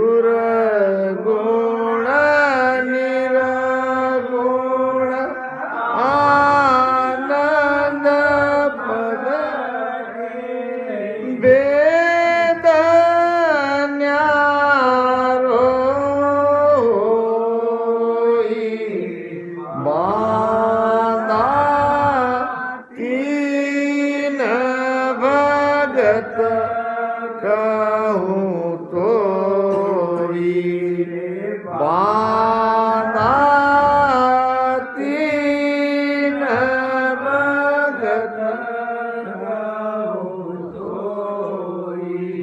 गुर गुण निरगुण आनंद पद वेद न्यारो बांधा तीन भगत कहूँ तो बांधा तीन भगत कहूँ तो।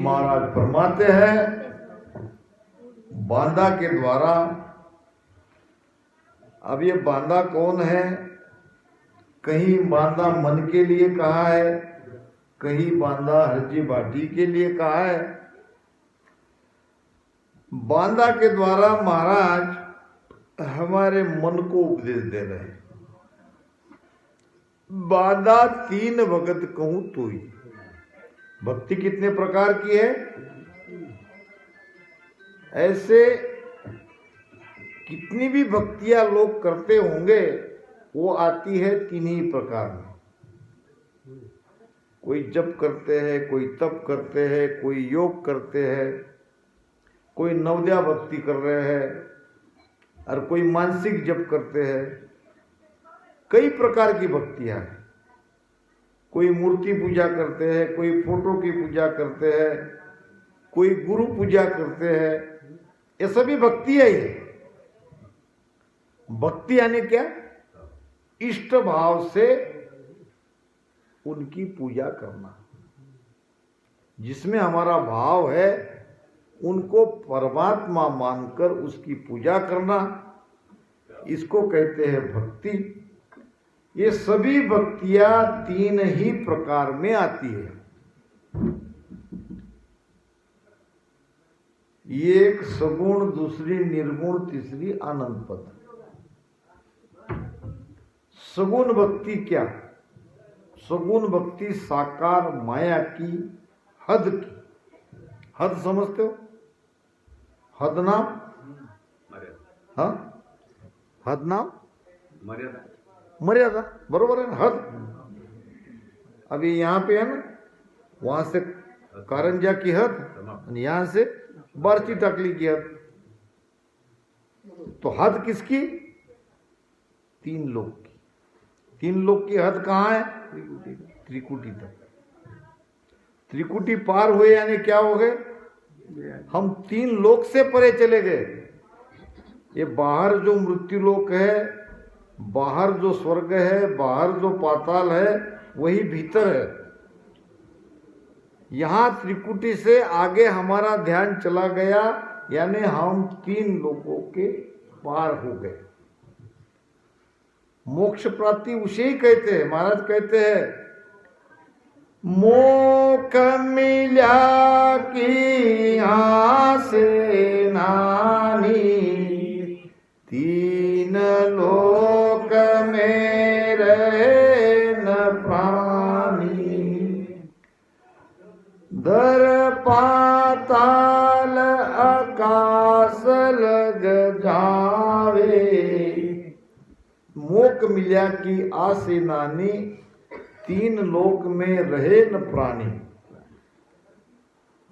महाराज फरमाते हैं बांधा के द्वारा। अब ये बांधा कौन है? कहीं बांधा मन के लिए कहा है, कहीं बांधा हरजी बाटी के लिए कहा है। बांधा के द्वारा महाराज हमारे मन को उपदेश दे रहे हैं। बांधा तीन भगत कहूं तो ही। भक्ति कितने प्रकार की है? ऐसे कितनी भी भक्तियां लोग करते होंगे वो आती है तीन ही प्रकार में। कोई जप करते हैं, कोई तप करते हैं, कोई योग करते हैं, कोई नवद्या भक्ति कर रहे हैं और कोई मानसिक जप करते हैं। कई प्रकार की भक्तियां हैं। कोई मूर्ति पूजा करते हैं, कोई फोटो की पूजा करते हैं, कोई गुरु पूजा करते हैं। ये सभी भक्ति है। ये भक्ति यानी क्या? इष्ट भाव से उनकी पूजा करना। जिसमें हमारा भाव है उनको परमात्मा मानकर उसकी पूजा करना, इसको कहते हैं भक्ति। ये सभी भक्तियां तीन ही प्रकार में आती है। एक सगुण, दूसरी निर्गुण, तीसरी आनंद पद। सगुण भक्ति क्या? सगुण भक्ति साकार माया की, हद की। हद समझते हो? हद नाम? हाँ, हद नाम मर्यादा। मर्यादा बरोबर है ना? हद। अभी यहाँ पे है ना, वहां से कारंजा की हद, यहां से बारची टाकली की हद। तो हद किसकी? तीन लोग की। तीन लोग की हद कहाँ है? त्रिकुटी तक। त्रिकुटी पार हुए यानी क्या हो गए? हम तीन लोक से परे चले गए। ये बाहर जो मृत्यु लोक है, बाहर जो स्वर्ग है, बाहर जो पाताल है, वही भीतर है। यहां त्रिकुटी से आगे हमारा ध्यान चला गया, यानी हम तीन लोकों के पार हो गए। मोक्ष प्राप्ति उसे ही कहते हैं। महाराज कहते हैं मोक्ष मिला की आस नानी, तीन लोक में रहे न प्राणी, दर पाताल आकाश लग जावे, मोक्ष मिला की आस नानी, तीन लोक में रहे न प्राणी।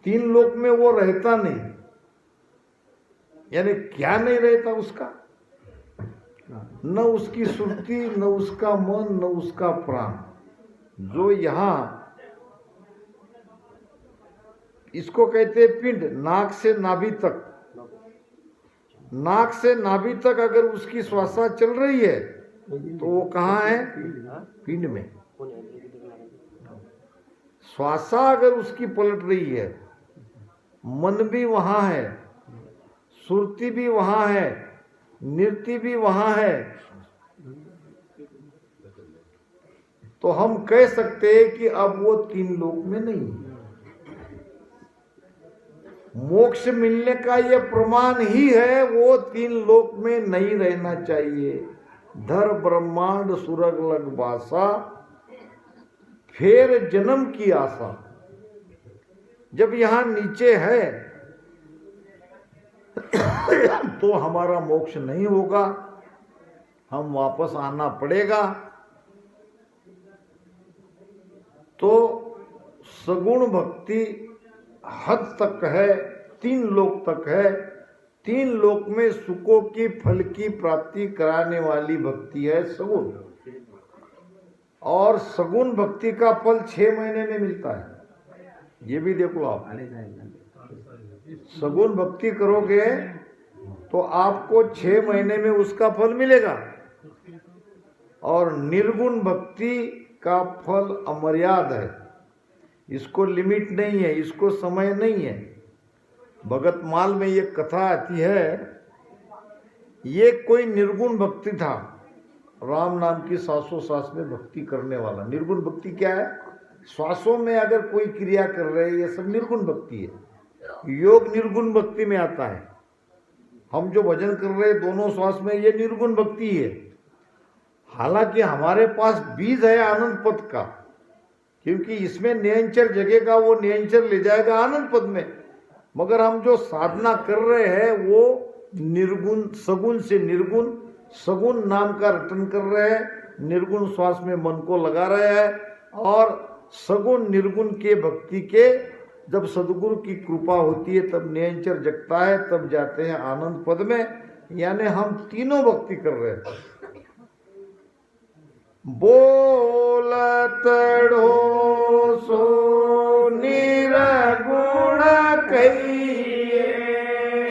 तीन लोक में वो रहता नहीं, यानी क्या नहीं रहता उसका? न उसकी सुरती, न उसका मन, न उसका प्राण। जो यहां, इसको कहते हैं पिंड, नाक से नाभि तक। नाक से नाभि तक अगर उसकी श्वासा चल रही है तो वो कहाँ है? पिंड में। श्वासा अगर उसकी पलट रही है, मन भी वहां है, सुरती भी वहां है, नृत्य भी वहां है, तो हम कह सकते हैं कि अब वो तीन लोक में नहीं है। मोक्ष मिलने का ये प्रमाण ही है, वो तीन लोक में नहीं रहना चाहिए। धर ब्रह्मांड सुरग लग बासा, फिर जन्म की आशा। जब यहां नीचे है तो हमारा मोक्ष नहीं होगा, हम वापस आना पड़ेगा। तो सगुण भक्ति हद तक है, 3 लोक तक है। 3 लोक में सुखों की फल की प्राप्ति कराने वाली भक्ति है सगुण। और सगुण भक्ति का फल 6 महीने में मिलता है। ये भी देखो आप, सगुण भक्ति करोगे तो आपको 6 महीने में उसका फल मिलेगा। और निर्गुण भक्ति का फल अमर्याद है, इसको लिमिट नहीं है, इसको समय नहीं है। भगत माल में ये कथा आती है, ये कोई निर्गुण भक्ति था, राम नाम की श्वासोश्वास में भक्ति करने वाला। निर्गुण भक्ति क्या है? श्वासों में अगर कोई क्रिया कर रहे हैं, ये सब निर्गुण भक्ति है। योग निर्गुण भक्ति में आता है। हम जो भजन कर रहे हैं दोनों श्वास में, ये निर्गुण भक्ति है। हालांकि हमारे पास बीज है आनंद पद का, क्योंकि इसमें नियंचर जगेगा, वो नियंचर ले जाएगा आनंद पद में। मगर हम जो साधना कर रहे हैं वो निर्गुण, सगुण से निर्गुण, सगुण नाम का रटन कर रहे हैं, निर्गुण श्वास में मन को लगा रहे हैं। और सगुण निर्गुण के भक्ति के जब सदगुरु की कृपा होती है तब नियंचर जगता है, तब जाते हैं आनंद पद में। यानी हम तीनों भक्ति कर रहे हैं। बोलत ढो सो निरगुण कहिए,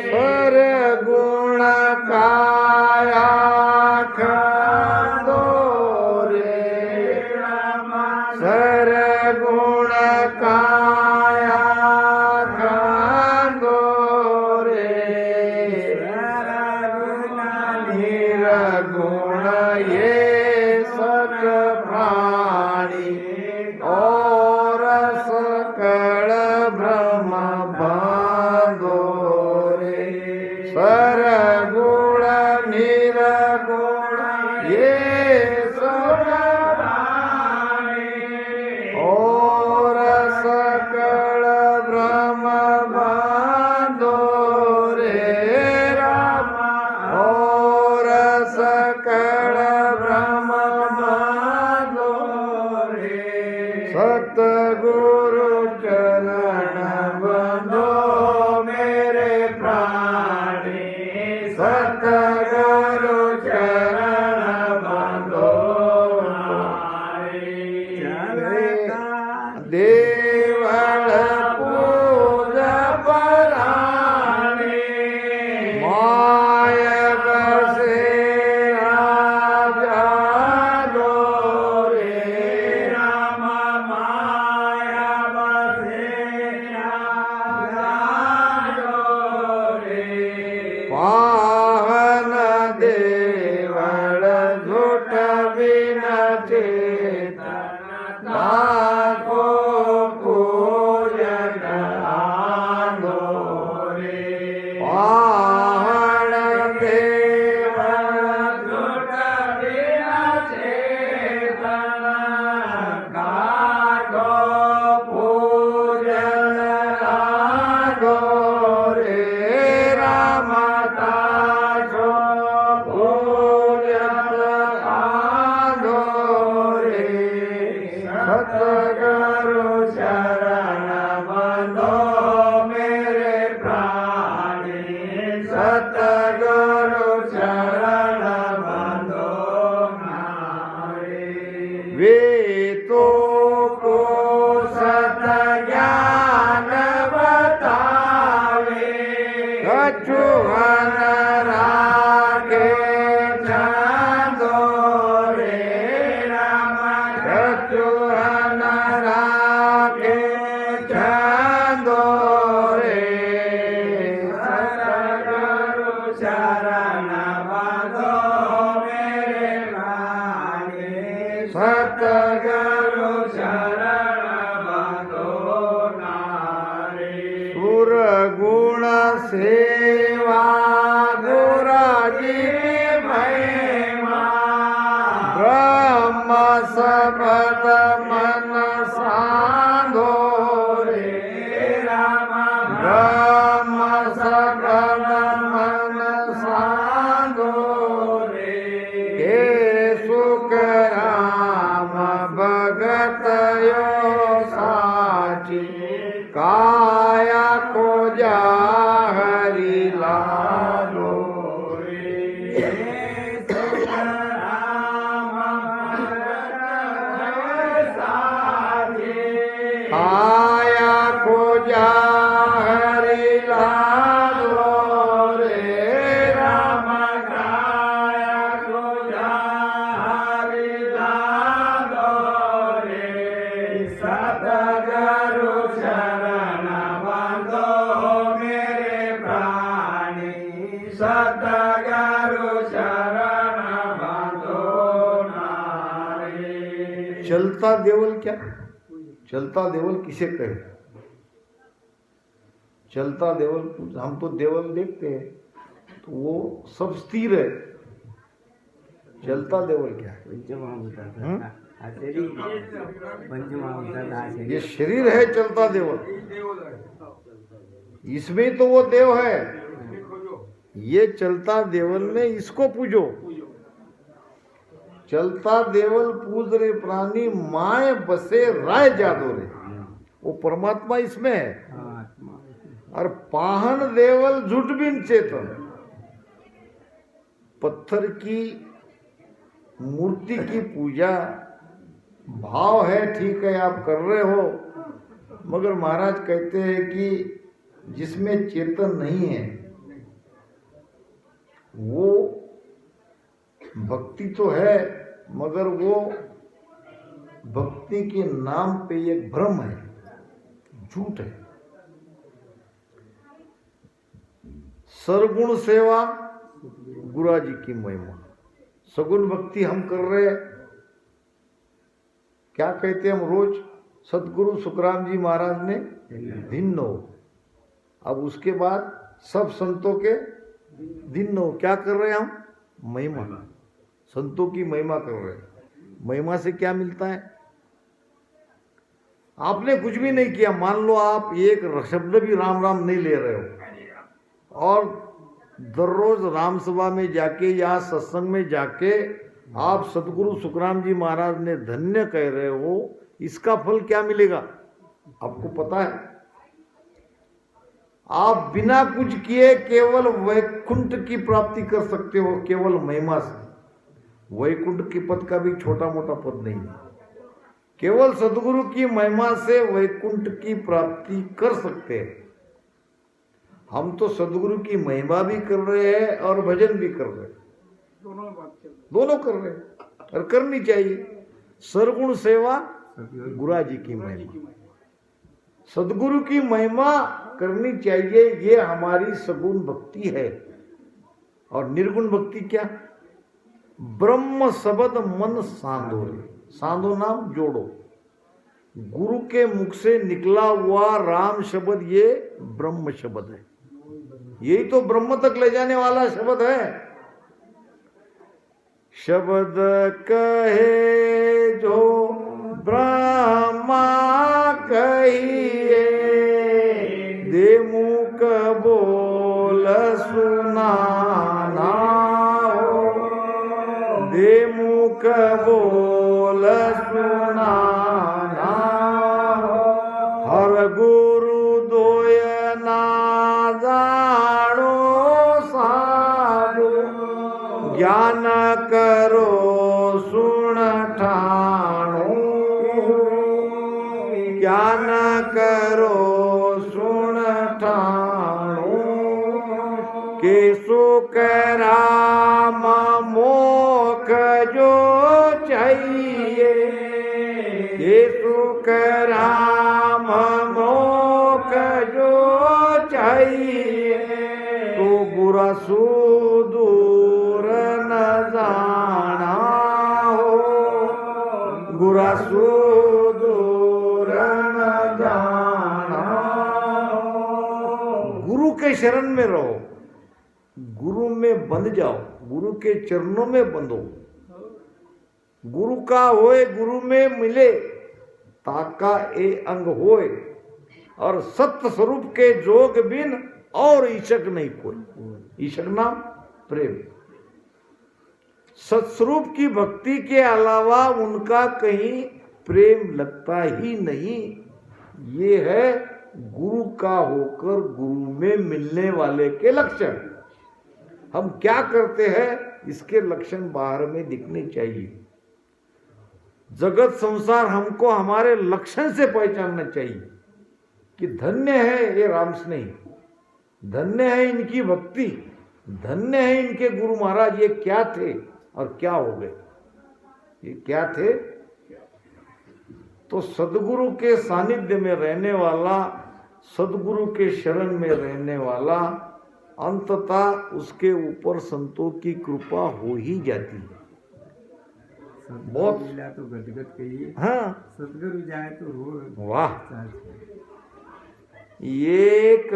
सरगुण काया खादो रे, सरगुण काया खादो रे, निरगुण ये प्राणी और सकल ब्रह्म बांधो रे, सरगुण निरगुण ये सब प्राणी और सकल ब्रह्म बांधो रे राम, और सकल ब्रह्म सतगुरु चरण बंधो मेरे प्राणी, सतगुरु चरण बंधो देवल पूज पराणी, माय बसे राजा दो रे राम, माया बसे राजा दो रे, पावन देवल झूठ बिन चेतन को पूजन आंदो रे, पावन देवल झूठ बिन चेतन को पूजन आंदो रे राम, तासो पूजन आंदो रे, सतगुरु शरण बंधो मेरे प्राणी, सतगुरु शरण बंधो नारे। वे तो को सत ज्ञान बतावे, कछुअन राखे छांदो रे राम, कछुअन राखे छांदो रे, सतगुरु शरण बंधो मेरे प्राणी, सतगुरु शरण बंधो नारे। सुर गुण सेवा गुराजी महिमा, ब्रह्म शब्द मन सांधो रे राम, ब्रह्म शब्द लालो रे आया को जा हरि लालो रे राम गाया को जा हरि लालो रे सतगुरु शरण बंदो मेरे प्राणी सतगुरु शरण बंदो नारे। चलता देवल क्या? चलता देवल किसे कहे? चलता देवल, हम तो देवल देखते हैं तो वो सब स्थिर है। चलता देवल क्या है? ये शरीर है चलता देवल, इसमें तो वो देव है। ये चलता देवल में इसको पूजो। चलता देवल पूज रे प्राणी माए बसे राय जादो रे, वो परमात्मा इसमें है। और पाहन देवल झूठ बिन चेतन, पत्थर की मूर्ति की पूजा भाव है, ठीक है आप कर रहे हो, मगर महाराज कहते हैं कि जिसमें चेतन नहीं है वो भक्ति तो है मगर वो भक्ति के नाम पे एक भ्रम है, झूठ है। सरगुण सेवा गुरु जी की महिमा, सगुण भक्ति हम कर रहे हैं। क्या कहते हैं हम रोज? सतगुरु सुखराम जी महाराज ने धिन्नो, अब उसके बाद सब संतों के धिन्नो। क्या कर रहे हैं हम? महिमा, संतों की महिमा कर रहे हैं। महिमा से क्या मिलता है? आपने कुछ भी नहीं किया, मान लो आप एक शब्द भी राम राम नहीं ले रहे हो और दररोज राम सभा में जाके या सत्संग में जाके आप सतगुरु सुखराम जी महाराज ने धन्य कह रहे हो, इसका फल क्या मिलेगा आपको पता है? आप बिना कुछ किए केवल वैकुंठ की प्राप्ति कर सकते हो, केवल महिमा से। वैकुंठ की पद का भी छोटा मोटा पद नहीं है, केवल सदगुरु की महिमा से वैकुंठ की प्राप्ति कर सकते हैं। हम तो सदगुरु की महिमा भी कर रहे हैं और भजन भी कर रहे हैं, दोनों कर रहे हैं और करनी चाहिए। सरगुण सेवा गुरु जी की महिमा, सदगुरु की महिमा करनी चाहिए, ये हमारी सगुण भक्ति है। और निर्गुण भक्ति क्या? ब्रह्म शब्द मन सांदो, सांदो नाम जोड़ो, गुरु के मुख से निकला हुआ राम शब्द ये ब्रह्म शब्द है, यही तो ब्रह्म तक ले जाने वाला शब्द है। शब्द कहे जो ब्रह्मा कहिए, दे मुख बोल सुनाना हो, दे मुख बोल सुनाना हो। हर गुरु दोय ना जानो साधु, ज्ञान करो सुन ठाणो, ज्ञान करो सुन ठाणो। के सुख राम मोख जो चाहिए, के सुख राम मोख जो चाहिए, तो बुरा सुदूर न जाना हो, बुरा सुदूर न जाना हो। गुरु के शरण में रहो, गुरु में बंध जाओ, गुरु के चरणों में बंधो। गुरु का होए गुरु में मिले, ताका ए अंग होए, और सत्य स्वरूप के जोग बिन और ईशक नहीं कोई। ईशक नाम प्रेम, सत्स्वरूप की भक्ति के अलावा उनका कहीं प्रेम लगता ही नहीं। ये है गुरु का होकर गुरु में मिलने वाले के लक्षण। हम क्या करते हैं इसके लक्षण बाहर में दिखने चाहिए। जगत संसार हमको हमारे लक्षण से पहचानना चाहिए कि धन्य है ये राम स्नेही, धन्य है इनकी भक्ति, धन्य है इनके गुरु महाराज। ये क्या थे और क्या हो गए, ये क्या थे। तो सदगुरु के सानिध्य में रहने वाला, सदगुरु के शरण में रहने वाला, अंततः उसके ऊपर संतों की कृपा हो ही जाती है। बहुत मिला तो गदगद कहिए, हाँ, सदगुरु जाए तो रो। वाह। एक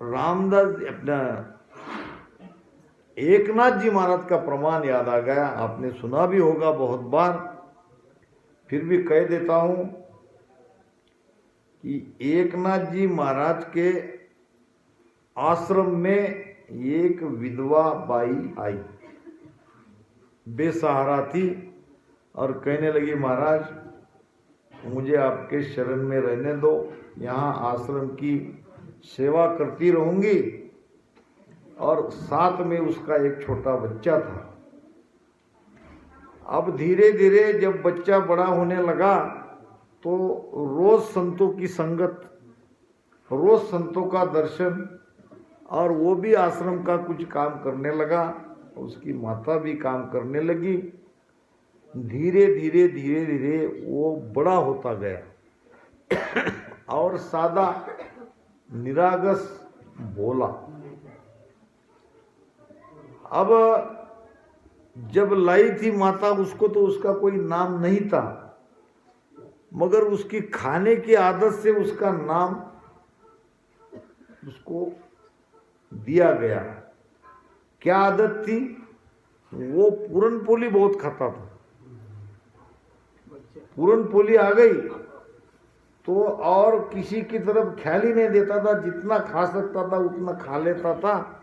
रामदास अपना एकनाथ जी महाराज का प्रमाण याद आ गया। आपने सुना भी होगा बहुत बार, फिर भी कह देता हूं कि एकनाथ जी महाराज के आश्रम में एक विधवा बाई आई, बेसहारा थी और कहने लगी महाराज मुझे आपके शरण में रहने दो, यहाँ आश्रम की सेवा करती रहूंगी। और साथ में उसका एक छोटा बच्चा था। अब धीरे धीरे जब बच्चा बड़ा होने लगा तो रोज संतों की संगत, रोज संतों का दर्शन, और वो भी आश्रम का कुछ काम करने लगा, उसकी माता भी काम करने लगी। धीरे धीरे धीरे धीरे वो बड़ा होता गया और सादा निरागस भोला। अब जब लाई थी माता उसको तो उसका कोई नाम नहीं था, मगर उसकी खाने की आदत से उसका नाम उसको दिया गया। क्या आदत थी, वो पूरन पोली बहुत खाता था। पूरन पोली आ गई तो और किसी की तरफ ख्याल ही नहीं देता था, जितना खा सकता था उतना खा लेता था।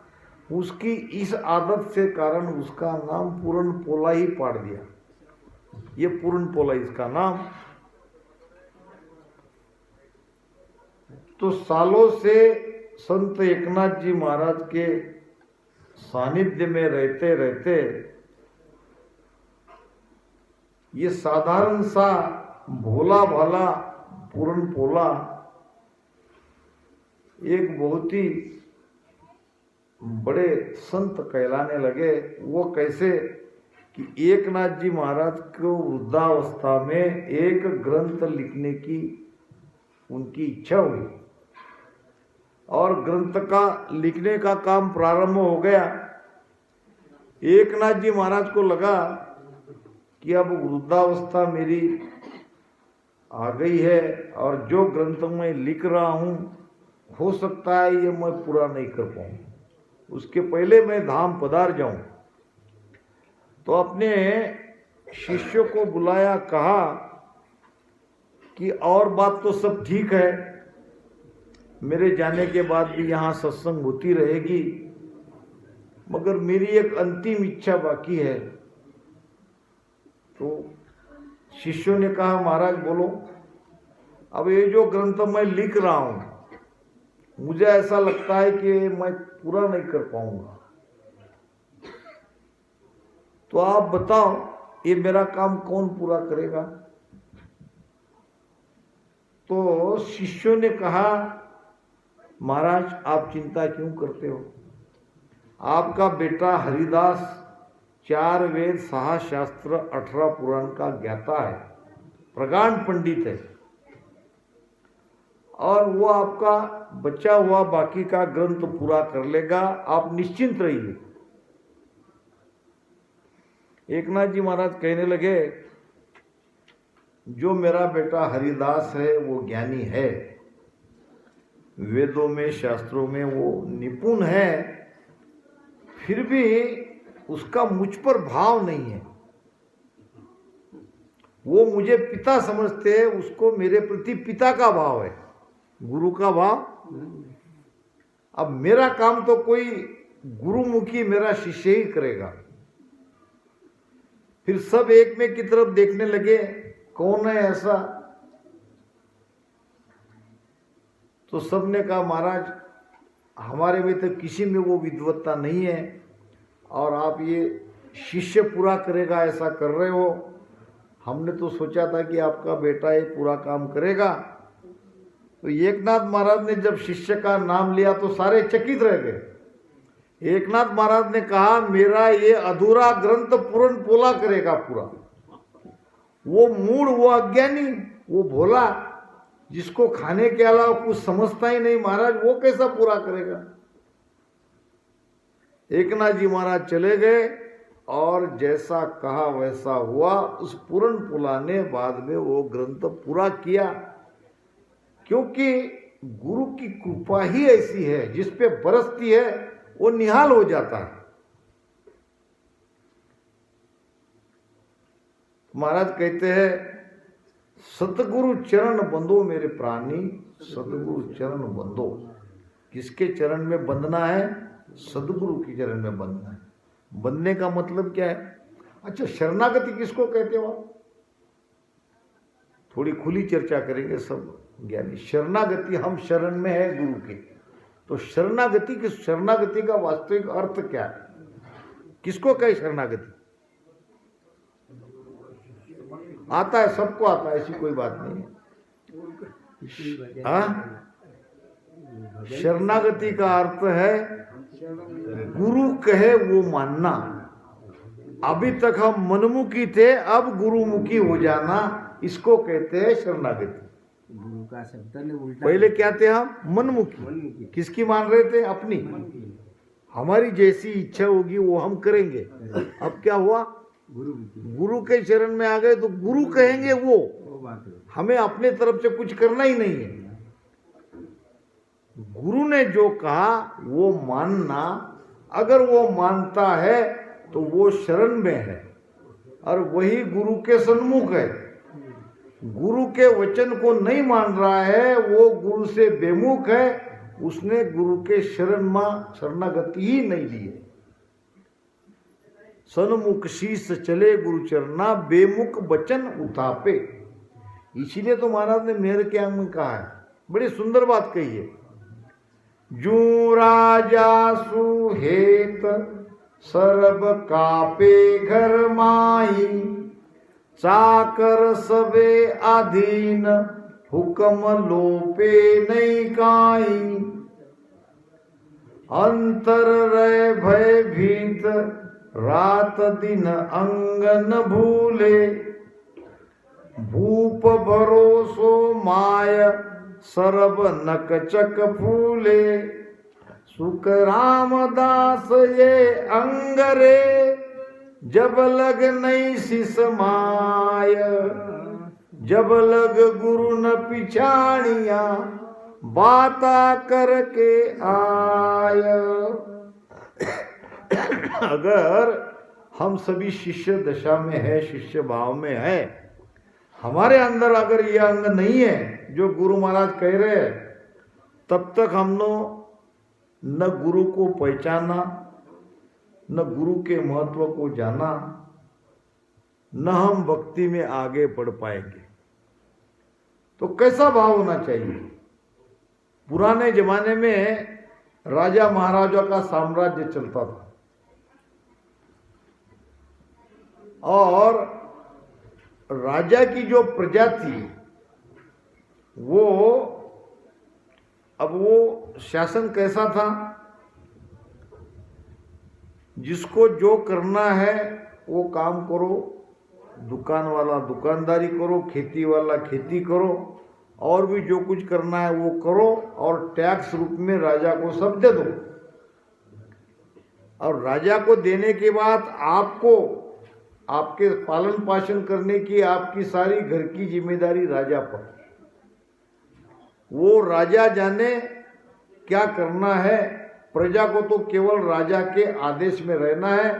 उसकी इस आदत से कारण उसका नाम पूरन पोला ही पाड़ दिया। ये पूरन पोला इसका नाम। तो सालों से संत एकनाथ जी महाराज के सानिध्य में रहते रहते ये साधारण सा भोला भाला पूरन पोला एक बहुत ही बड़े संत कहलाने लगे। वो कैसे कि एकनाथ जी महाराज को वृद्धावस्था में एक ग्रंथ लिखने की उनकी इच्छा हुई और ग्रंथ का लिखने का काम प्रारंभ हो गया। एकनाथ जी महाराज को लगा कि अब वृद्धावस्था मेरी आ गई है और जो ग्रंथ मैं लिख रहा हूँ हो सकता है ये मैं पूरा नहीं कर पाऊँ, उसके पहले मैं धाम पधार जाऊं। तो अपने शिष्यों को बुलाया, कहा कि और बात तो सब ठीक है, मेरे जाने के बाद भी यहाँ सत्संग होती रहेगी, मगर मेरी एक अंतिम इच्छा बाकी है। तो शिष्यों ने कहा महाराज बोलो। अब ये जो ग्रंथ मैं लिख रहा हूँ मुझे ऐसा लगता है कि मैं पूरा नहीं कर पाऊंगा, तो आप बताओ ये मेरा काम कौन पूरा करेगा। तो शिष्यों ने कहा महाराज आप चिंता क्यों करते हो, आपका बेटा हरिदास 4 वेद 6 शास्त्र 18 पुराण का ज्ञाता है, प्रगाढ़ पंडित है, और वो आपका बचा हुआ बाकी का ग्रंथ पूरा कर लेगा, आप निश्चिंत रहिए। एकनाथ जी महाराज कहने लगे जो मेरा बेटा हरिदास है वो ज्ञानी है, वेदों में शास्त्रों में वो निपुण है, फिर भी उसका मुझ पर भाव नहीं है। वो मुझे पिता समझते हैं, उसको मेरे प्रति पिता का भाव है, गुरु का भाव। अब मेरा काम तो कोई गुरुमुखी मेरा शिष्य ही करेगा। फिर सब एक में की तरफ देखने लगे, कौन है ऐसा तो सबने कहा महाराज हमारे में तो किसी में वो विद्वत्ता नहीं है और आप ये शिष्य पूरा करेगा ऐसा कर रहे हो। हमने तो सोचा था कि आपका बेटा ये पूरा काम करेगा। तो एकनाथ महाराज ने जब शिष्य का नाम लिया तो सारे चकित रह गए। एकनाथ महाराज ने कहा मेरा ये अधूरा ग्रंथ पूर्ण पोला करेगा पूरा। वो मूढ़, वो अज्ञानी, वो भोला, जिसको खाने के अलावा कुछ समझता ही नहीं, महाराज वो कैसा पूरा करेगा। एकनाथ जी महाराज चले गए और जैसा कहा वैसा हुआ। उस पूर्ण पुला ने बाद में वो ग्रंथ पूरा किया, क्योंकि गुरु की कृपा ही ऐसी है जिस पे बरसती है वो निहाल हो जाता है। महाराज कहते हैं सतगुरु चरण बंधो मेरे प्राणी, सतगुरु चरण बंधो। किसके चरण में बंधना है? सदगुरु के चरण में बंधना है। बंधने का मतलब क्या है? अच्छा, शरणागति किसको कहते हो? थोड़ी खुली चर्चा करेंगे सब ज्ञानी। शरणागति, हम शरण में है गुरु के, तो शरणागति का वास्तविक अर्थ क्या है? किसको कहे शरणागति? आता है, सबको आता है, ऐसी कोई बात नहीं है। हाँ? शरणागति का अर्थ है गुरु कहे वो मानना। अभी तक हम मनमुखी थे, अब गुरुमुखी हो जाना, इसको कहते हैं शरणागति। गुरु का शब्द ने उल्टा, पहले क्या थे हम? मनमुखी। किसकी मान रहे थे? अपनी। हमारी जैसी इच्छा होगी वो हम करेंगे। अब क्या हुआ? गुरु के शरण में आ गए तो गुरु कहेंगे वो बात है। हमें अपने तरफ से कुछ करना ही नहीं है। गुरु ने जो कहा वो मानना। अगर वो मानता है तो वो शरण में है और वही गुरु के सन्मुख है। गुरु के वचन को नहीं मान रहा है, वो गुरु से बेमुख है, उसने गुरु के शरण में शरणागति ही नहीं ली है। सन्मुख शीस चले गुरु चरना, बेमुख बचन उतापे। इसीलिए तो महाराज ने मेहर के अंग में कहा है, बड़ी सुंदर बात कही है। जू राजा सुहेत सर्ब कापे घर माई, चाकर सबे अधीन हुक्म लोपे नहीं काई। अंतर रहे भय भीत रात दिन अंगन भूले, भूप भरोसो माय सरब नक चक फूले। सुख रामदास ये अंगरे, जब लग नहीं सिस माय। जब लग गुरु न पिछाड़िया, बाता करके आय। अगर हम सभी शिष्य दशा में है, शिष्य भाव में है, हमारे अंदर अगर यह अंग नहीं है जो गुरु महाराज कह रहे हैं, तब तक हमने न गुरु को पहचाना, न गुरु के महत्व को जाना, न हम भक्ति में आगे बढ़ पाएंगे। तो कैसा भाव होना चाहिए? पुराने जमाने में राजा महाराजा का साम्राज्य चलता था और राजा की जो प्रजा थी वो, अब वो शासन कैसा था? जिसको जो करना है वो काम करो, दुकान वाला दुकानदारी करो, खेती वाला खेती करो, और भी जो कुछ करना है वो करो, और टैक्स रूप में राजा को सब दे दो। और राजा को देने के बाद आपको आपके पालन पोषण करने की आपकी सारी घर की जिम्मेदारी राजा पर। वो राजा जाने क्या करना है, प्रजा को तो केवल राजा के आदेश में रहना है,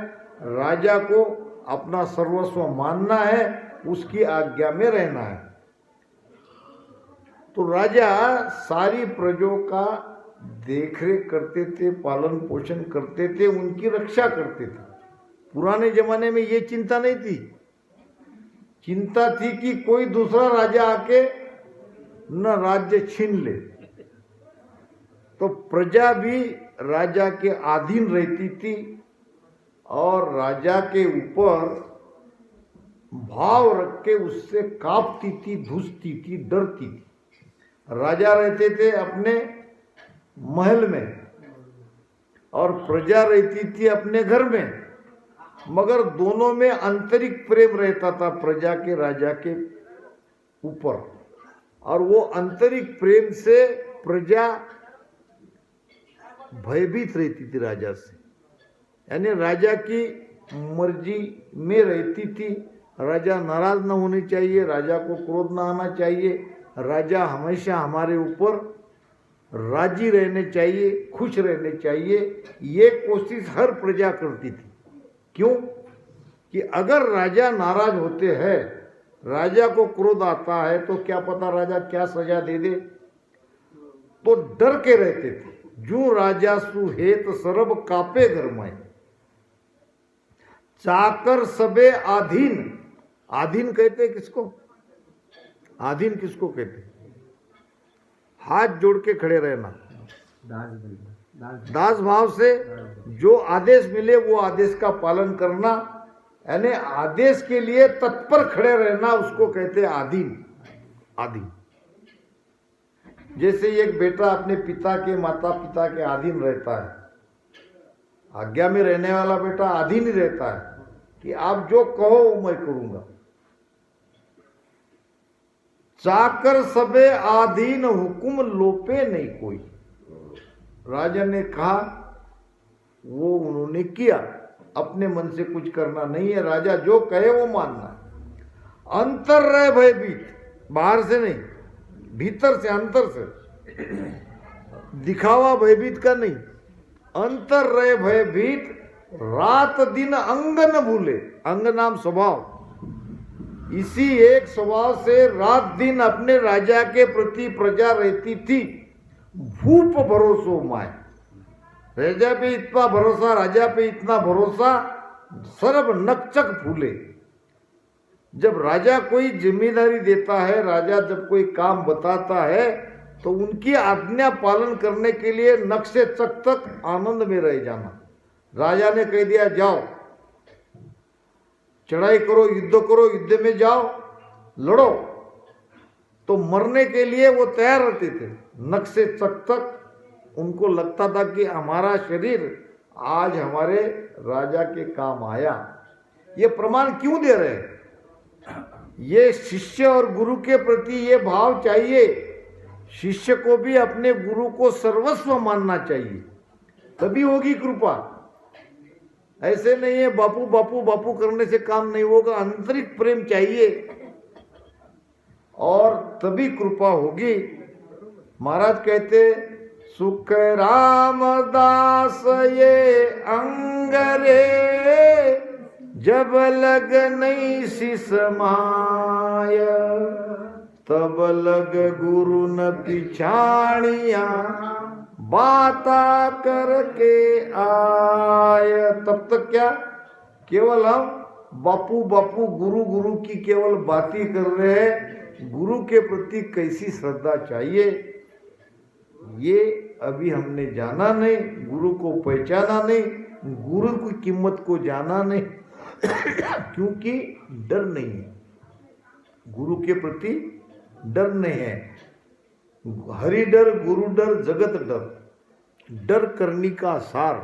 राजा को अपना सर्वस्व मानना है, उसकी आज्ञा में रहना है। तो राजा सारी प्रजों का देखरेख करते थे, पालन पोषण करते थे, उनकी रक्षा करते थे। पुराने जमाने में ये चिंता नहीं थी। चिंता थी कि कोई दूसरा राजा आके न राज्य छीन ले, तो प्रजा भी राजा के अधीन रहती थी और राजा के ऊपर भाव रख के उससे कांपती थी, धुसती थी, डरती थी। राजा रहते थे अपने महल में और प्रजा रहती थी अपने घर में, मगर दोनों में आंतरिक प्रेम रहता था प्रजा के राजा के ऊपर, और वो आंतरिक प्रेम से प्रजा भयभीत रहती थी राजा से, यानी राजा की मर्जी में रहती थी। राजा नाराज न होनी चाहिए, राजा को क्रोध न आना चाहिए, राजा हमेशा हमारे ऊपर राजी रहने चाहिए, खुश रहने चाहिए, ये कोशिश हर प्रजा करती थी। क्यों कि अगर राजा नाराज होते हैं, राजा को क्रोध आता है, तो क्या पता राजा क्या सजा दे दे, तो डर के रहते थे। जो राजा सुहेत सरब कापे गरमाए, चाकर सबे आधीन। आधीन कहते किसको? आधीन किसको कहते? हाथ जोड़ के खड़े रहना, दास भाव से जो आदेश मिले वो आदेश का पालन करना, यानी आदेश के लिए तत्पर खड़े रहना, उसको कहते आधीन। आधीन जैसे एक बेटा अपने पिता के, माता पिता के अधीन रहता है, आज्ञा में रहने वाला बेटा अधीन ही रहता है कि आप जो कहो वो मैं करूंगा। चाकर सबे आधीन हुकुम लोपे नहीं कोई। राजा ने कहा, वो उन्होंने किया, अपने मन से कुछ करना नहीं है, राजा जो कहे वो मानना है। अंतर रहे भयभीत, बाहर से नहीं, भीतर से, अंतर से। दिखावा भयभीत का नहीं, अंतर रहे भयभीत, रात दिन अंग न भूले। अंग नाम स्वभाव, इसी एक स्वभाव से रात दिन अपने राजा के प्रति प्रजा रहती थी। भूप भरोसो माय, राजा पे इतना भरोसा, राजा पे इतना भरोसा, सर्व नकचक फूले। जब राजा कोई जिम्मेदारी देता है, राजा जब कोई काम बताता है, तो उनकी आज्ञा पालन करने के लिए नक से चक तक आनंद में रह जाना। राजा ने कह दिया जाओ चढ़ाई करो, युद्ध करो, युद्ध में जाओ, लड़ो, तो मरने के लिए वो तैयार रहते थे। नक से चक तक उनको लगता था कि हमारा शरीर आज हमारे राजा के काम आया। ये प्रमाण क्यों दे रहे हैं? ये शिष्य और गुरु के प्रति ये भाव चाहिए। शिष्य को भी अपने गुरु को सर्वस्व मानना चाहिए, तभी होगी कृपा। ऐसे नहीं है बापू बापू बापू करने से काम नहीं होगा, आंतरिक प्रेम चाहिए और तभी कृपा होगी। महाराज कहते, सुख रामदास ये अंगरे, जब लग नहीं सिसमाय, तब लग गुरु न पिछाड़िया, बाता करके आय। तब तक क्या केवल हम बापू बापू गुरु गुरु की केवल बात ही कर रहे हैं। गुरु के प्रति कैसी श्रद्धा चाहिए ये अभी हमने जाना नहीं, गुरु को पहचाना नहीं, गुरु की कीमत को जाना नहीं क्योंकि डर नहीं है, गुरु के प्रति डर नहीं है। हरि डर, गुरु डर, जगत डर। डर करनी का सार,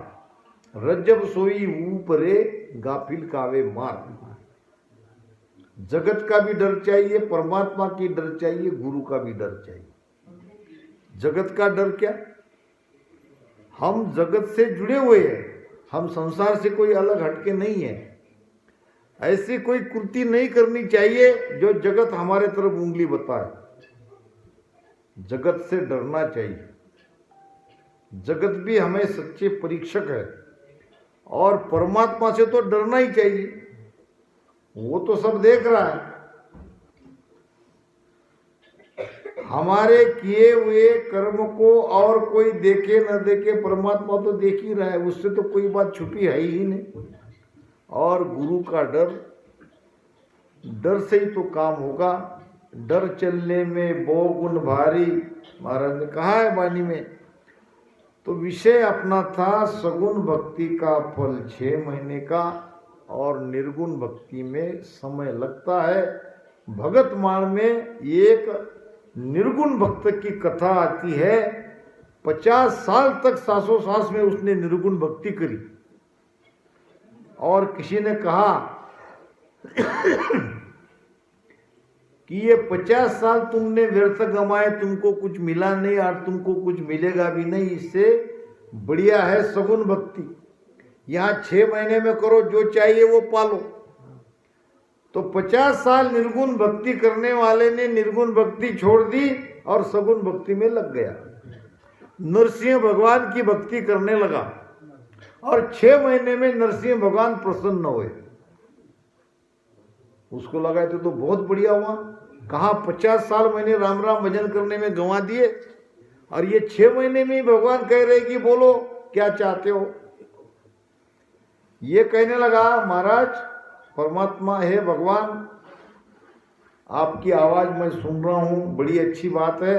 रज्जब सोई ऊपरे, गाफिल कावे मार। जगत का भी डर चाहिए, परमात्मा की डर चाहिए, गुरु का भी डर चाहिए। जगत का डर क्या? हम जगत से जुड़े हुए हैं, हम संसार से कोई अलग हटके नहीं है। ऐसी कोई कृति नहीं करनी चाहिए जो जगत हमारे तरफ उंगली बताए। जगत से डरना चाहिए। जगत भी हमें सच्चे परीक्षक है और परमात्मा से तो डरना ही चाहिए, वो तो सब देख रहा है। हमारे किए हुए कर्म को और कोई देखे न देखे, परमात्मा तो देख ही रहा है, उससे तो कोई बात छुपी है ही नहीं। और गुरु का डर, डर से ही तो काम होगा। डर चलने में बहु गुण भारी, महाराज ने कहा है वाणी में, तो विषय अपना था सगुण भक्ति का फल 6 महीने का और निर्गुण भक्ति में समय लगता है। भगत माल में एक निर्गुण भक्त की कथा आती है। 50 साल तक सांसों में उसने निर्गुण भक्ति करी और किसी ने कहा कि ये 50 साल तुमने व्यर्थ गंवाए, तुमको कुछ मिला नहीं और तुमको कुछ मिलेगा भी नहीं, इससे बढ़िया है सगुण भक्ति। यहाँ 6 महीने में करो, जो चाहिए वो पालो। तो 50 साल निर्गुण भक्ति करने वाले ने निर्गुण भक्ति छोड़ दी और सगुण भक्ति में लग गया। नरसिंह भगवान की भक्ति करने लगा और 6 महीने में नरसिंह भगवान प्रसन्न हुए। उसको लगा तो बहुत बढ़िया हुआ। कहा 50 साल मैंने राम राम भजन करने में गंवा दिए और ये 6 महीने में ही भगवान कह रहे कि बोलो क्या चाहते हो। ये कहने लगा, महाराज परमात्मा है भगवान, आपकी आवाज मैं सुन रहा हूं, बड़ी अच्छी बात है,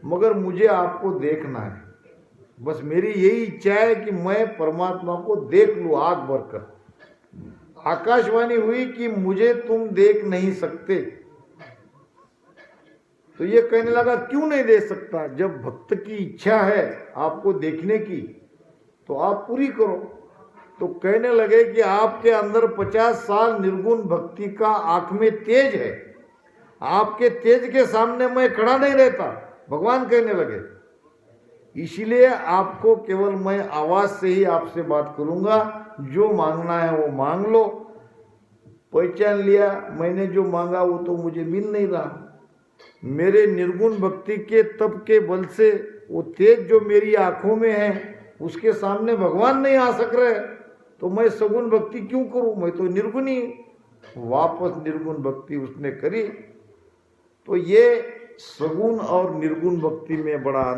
मगर मुझे आपको देखना है। बस मेरी यही इच्छा है कि मैं परमात्मा को देख लूं आंख भरकर। आकाशवाणी हुई कि मुझे तुम देख नहीं सकते। तो ये कहने लगा, क्यों नहीं देख सकता? जब भक्त की इच्छा है आपको देखने की तो आप पूरी करो। तो कहने लगे कि आपके अंदर 50 साल निर्गुण भक्ति का आंख में तेज है, आपके तेज के सामने मैं खड़ा नहीं रहता। भगवान कहने लगे, इसीलिए आपको केवल मैं आवाज से ही आपसे बात करूंगा, जो मांगना है वो मांग लो। पहचान लिया, मैंने जो मांगा वो तो मुझे मिल नहीं रहा। मेरे निर्गुण भक्ति के तप के बल से वो तेज जो मेरी आंखों में है उसके सामने भगवान नहीं आ सक रहे, तो मैं सगुण भक्ति क्यों करूं? मैं तो निर्गुण ही। वापस निर्गुण भक्ति उसने करी। तो ये सगुण और निर्गुण भक्ति में बड़ा